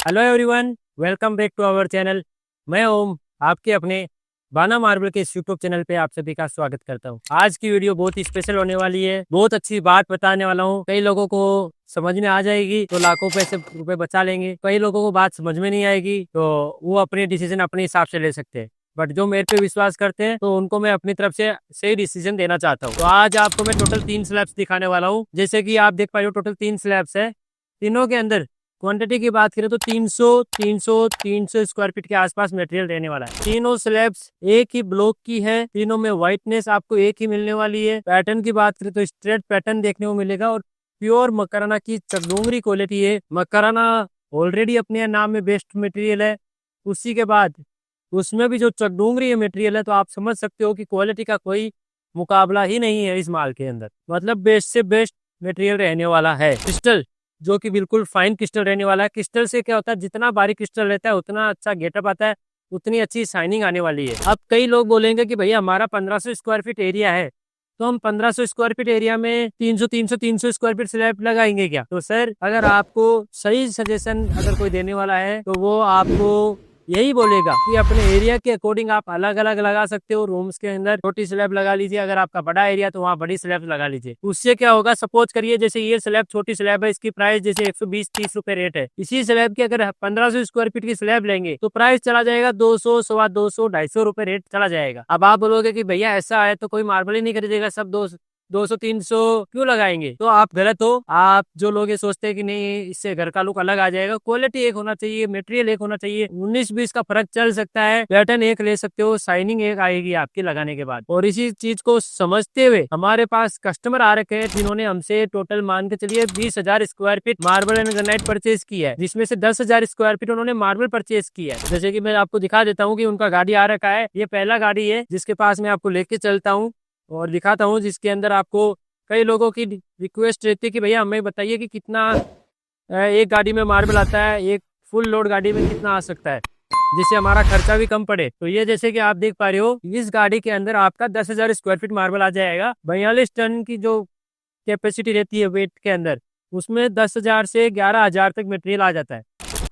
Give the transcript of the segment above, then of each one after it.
Hello everyone, welcome back to our channel. मैं ओम, आपके अपने बाना मार्बल के इस यूट्यूब चैनल पे आप सभी का स्वागत करता हूँ। आज की वीडियो बहुत ही स्पेशल होने वाली है। बहुत अच्छी बात बताने वाला हूँ। कई लोगों को समझ में आ जाएगी तो लाखों पैसे रुपए बचा लेंगे। कई लोगों को बात समझ में नहीं आएगी तो वो अपने डिसीजन अपने हिसाब से ले सकते हैं। बट जो मेरे पे विश्वास करते हैं तो उनको मैं अपनी तरफ से सही डिसीजन देना चाहता हूँ। तो आज आपको मैं टोटल 3 स्लैब्स दिखाने वाला हूँ। जैसे कि आप देख पा रहे हो, टोटल 3 स्लैब्स है। तीनों के अंदर क्वांटिटी की बात करें तो 300 स्क्वायर फीट के आसपास मटेरियल रहने वाला है। तीनों स्लैब्स एक ही ब्लॉक की है। तीनों में व्हाइटनेस आपको एक ही मिलने वाली है। पैटर्न की बात करें तो स्ट्रेट पैटर्न देखने को मिलेगा और प्योर मकराना की चकडोंगरी क्वालिटी है। मकराना ऑलरेडी अपने नाम में बेस्ट मटेरियल है। उसी के बाद उसमें भी जो चकडोंगरी मटेरियल है, तो आप समझ सकते हो कि क्वालिटी का कोई मुकाबला ही नहीं है इस माल के अंदर। मतलब बेस्ट से बेस्ट मटेरियल रहने वाला है। क्रिस्टल जो कि बिल्कुल फाइन क्रिस्टल रहने वाला है। क्रिस्टल से क्या होता है, जितना बारीक क्रिस्टल रहता है उतना अच्छा गेटअप आता है, उतनी अच्छी शाइनिंग आने वाली है। अब कई लोग बोलेंगे कि भैया हमारा 1500 स्क्वायर फीट एरिया है, तो हम 1500 स्क्वायर फीट एरिया में 300 स्क्वायर फीट स्लैब लगाएंगे क्या? तो सर, अगर आपको सही सजेशन अगर कोई देने वाला है तो वो आपको यही बोलेगा कि अपने एरिया के अकॉर्डिंग आप अलग अलग लगा सकते हो। रूम्स के अंदर छोटी स्लैब लगा लीजिए, अगर आपका बड़ा एरिया तो वहाँ बड़ी स्लैब लगा लीजिए। उससे क्या होगा, सपोज करिए जैसे ये स्लैब छोटी स्लैब है, इसकी प्राइस जैसे 120-30 रुपए रेट है। इसी स्लैब की अगर 1500 स्क्वायर फीट की स्लैब लेंगे तो प्राइस चला जाएगा 200, 250, 250 रुपए रेट चला जाएगा। अब आप बोलोगे कि भैया ऐसा है तो कोई मार्बल ही नहीं खरीदेगा, सब 200-300 क्यों लगाएंगे? तो आप गलत हो। आप जो लोग ये सोचते हैं कि नहीं इससे घर का लुक अलग आ जाएगा, क्वालिटी एक होना चाहिए, मटेरियल एक होना चाहिए। 19-20 का फर्क चल सकता है, पैटर्न एक ले सकते हो, शाइनिंग एक आएगी आपकी लगाने के बाद। और इसी चीज को समझते हुए हमारे पास कस्टमर आ रखे हैं जिन्होंने हमसे टोटल मान के चलिए 20,000 square feet marble and granite purchase किया है, जिसमें से 10,000 स्क्वायर फीट उन्होंने मार्बल परचेज किया है। जैसे कि मैं आपको दिखा देता हूँ कि उनका गाड़ी आ रखा है। ये पहला गाड़ी है जिसके पास मैं आपको लेके चलता हूँ और दिखाता हूँ, जिसके अंदर आपको कई लोगों की रिक्वेस्ट रहती है कि भैया हमें बताइए कि कितना एक गाड़ी में मार्बल आता है, एक फुल लोड गाड़ी में कितना आ सकता है, जिससे हमारा खर्चा भी कम पड़े। तो ये जैसे कि आप देख पा रहे हो, इस गाड़ी के अंदर आपका 10,000 स्क्वायर फीट मार्बल आ जाएगा। 42 टन की जो कैपेसिटी रहती है वेट के अंदर, उसमें 10,000 से 11,000 तक मटेरियल आ जाता है।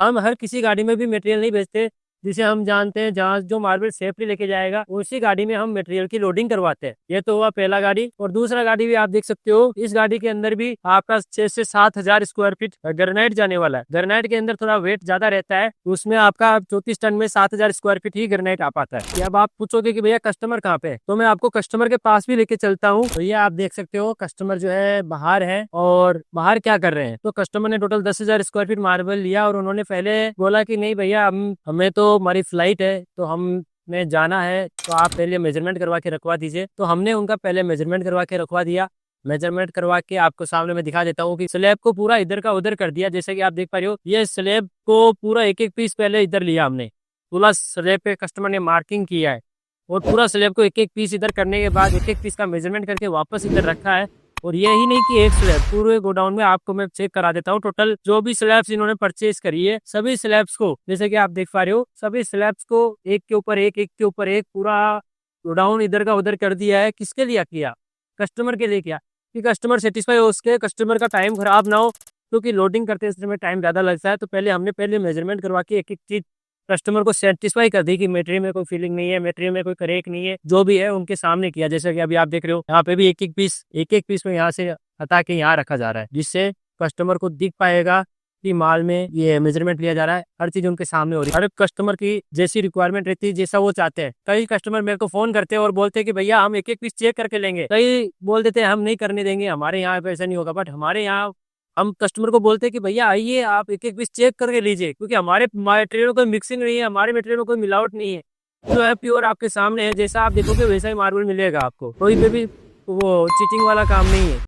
हम हर किसी गाड़ी में भी मटेरियल नहीं भेजते, जिसे हम जानते हैं जहाँ जो मार्बल सेफ्टी लेके जाएगा उसी गाड़ी में हम मटेरियल की लोडिंग करवाते हैं। ये तो हुआ पहला गाड़ी। और दूसरा गाड़ी भी आप देख सकते हो, इस गाड़ी के अंदर भी आपका 6 से 7,000 स्क्वायर फीट ग्रेनाइट जाने वाला है। ग्रेनाइट के अंदर थोड़ा वेट ज्यादा रहता है, उसमें आपका 34 टन में 7,000 स्क्वायर फीट ही ग्रेनाइट आ पाता है। अब आप पूछोगे कि भैया कस्टमर कहाँ पे है, तो मैं आपको कस्टमर के पास भी लेके चलता हूँ। तो ये आप देख सकते हो, कस्टमर जो है बाहर है। और बाहर क्या कर रहे हैं, तो कस्टमर ने टोटल 10,000 स्क्वायर फीट मार्बल लिया और उन्होंने पहले बोला कि नहीं भैया हमें तो हमारी फ्लाइट है तो हमें जाना है, तो आप पहले मेजरमेंट करवा के रखवा दीजिए। तो हमने उनका पहले मेजरमेंट करवा के रखवा दिया। मेजरमेंट करवा के आपको सामने में दिखा देता हूँ कि स्लैब को पूरा इधर का उधर कर दिया। जैसे कि आप देख पा रहे हो, ये स्लैब को पूरा एक एक पीस पहले इधर लिया हमने। पूरा स्लैब पे कस्टमर ने मार्किंग किया है और पूरा स्लैब को एक एक पीस इधर करने के बाद एक एक पीस का मेजरमेंट करके वापस इधर रखा है। और यही नहीं कि एक स्लैब, पूरे गोडाउन में आपको मैं चेक करा देता हूँ टोटल जो भी स्लैब्स इन्होंने परचेज करी है, सभी स्लैब्स को जैसे कि आप देख पा रहे हो, सभी स्लैब्स को एक के ऊपर एक, एक के ऊपर एक पूरा गोडाउन इधर का उधर कर दिया है। किसके लिए किया? कस्टमर के लिए किया, कि कस्टमर सेटिस्फाई हो, उसके कस्टमर का टाइम खराब ना हो, क्योंकि लोडिंग करते समय टाइम ज्यादा लगता है। तो पहले हमने पहले मेजरमेंट करवा के एक एक चीज कस्टमर को सेटिस्फाई कर दी कि मटेरियल में कोई फीलिंग नहीं है, मटेरियल में कोई क्रैक नहीं है, जो भी है उनके सामने किया। जैसे कि अभी आप देख रहे हो, यहाँ पे भी एक एक पीस में यहाँ से हटा के यहाँ रखा जा रहा है, जिससे कस्टमर को दिख पाएगा कि माल में ये मेजरमेंट लिया जा रहा है। हर चीज उनके सामने हो रही है। हर कस्टमर की जैसी रिक्वायरमेंट रहती है, जैसा वो चाहते हैं। कई कस्टमर मेरे को फोन करते हैं और बोलते हैं कि भैया हम एक एक पीस चेक करके लेंगे। कई बोल देते हैं हम नहीं करने देंगे, हमारे यहाँ पे ऐसा नहीं होगा। बट हमारे यहाँ हम कस्टमर को बोलते हैं कि भैया आइए आप एक एक पीस चेक करके लीजिए, क्योंकि हमारे मटेरियल में कोई मिक्सिंग नहीं है, हमारे मटेरियल में कोई मिलावट नहीं है। जो है प्योर आपके सामने है, जैसा आप देखोगे वैसा ही मार्बल मिलेगा आपको। कोई पे भी वो चीटिंग वाला काम नहीं है।